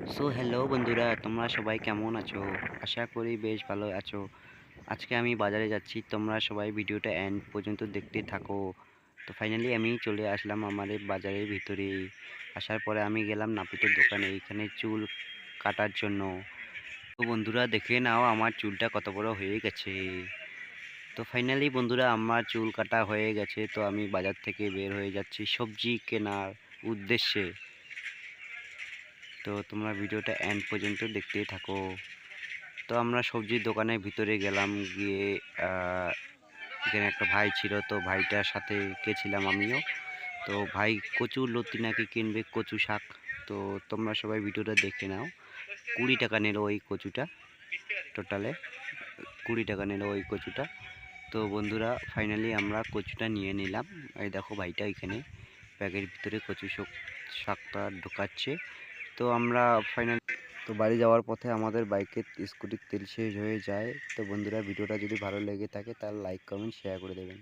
Hello বন্ধুরা, তোমরা সবাই কেমন আছো? আশা করি বেশ ভালো আছো। আজকে আমি বাজারে যাচ্ছি, তোমরা সবাই ভিডিওটা এন্ড পর্যন্ত দেখতে থাকো। তো ফাইনালি আমি চলে আসলাম আমাদের বাজারের ভিতরে। আসার পরে আমি গেলাম নাপিতের দোকানে, এইখানে চুল কাটার জন্য। তো বন্ধুরা দেখে নাও আমার চুলটা কত বড় হয়ে গেছে। তো ফাইনালি বন্ধুরা আমার চুল কাটা হয়ে গেছে, তো আমি বাজার থেকে বের হয়ে যাচ্ছি সবজি কেনার উদ্দেশ্যে। তো তোমরা ভিডিওটা এন্ড পর্যন্ত দেখতেই থাকো। তো আমরা সবজির দোকানের ভিতরে গেলাম, গিয়ে এখানে একটা ভাই ছিল, তো ভাইটার সাথে গেছিলাম আমিও। তো ভাই কচু লতি নাকি কিনবে, কচু শাক। তো তোমরা সবাই ভিডিওটা দেখে নাও। 20 টাকা নিল ওই কচুটা, টোটালে 20 টাকা নিল ওই কচুটা। তো বন্ধুরা ফাইনালি আমরা কচুটা নিয়ে নিলাম। এই দেখো ভাইটা এখানে ব্যাগের ভিতরে কচু শাকটা ঢোকাচ্ছে। তো আমরা ফাইনাল তো বাড়ি যাওয়ার পথে আমাদের বাইকের স্কুটির তেল শেষ হয়ে যায়। তো বন্ধুরা ভিডিওটা যদি ভালো লেগে থাকে তাহলে লাইক কমেন্ট শেয়ার করে দেবেন।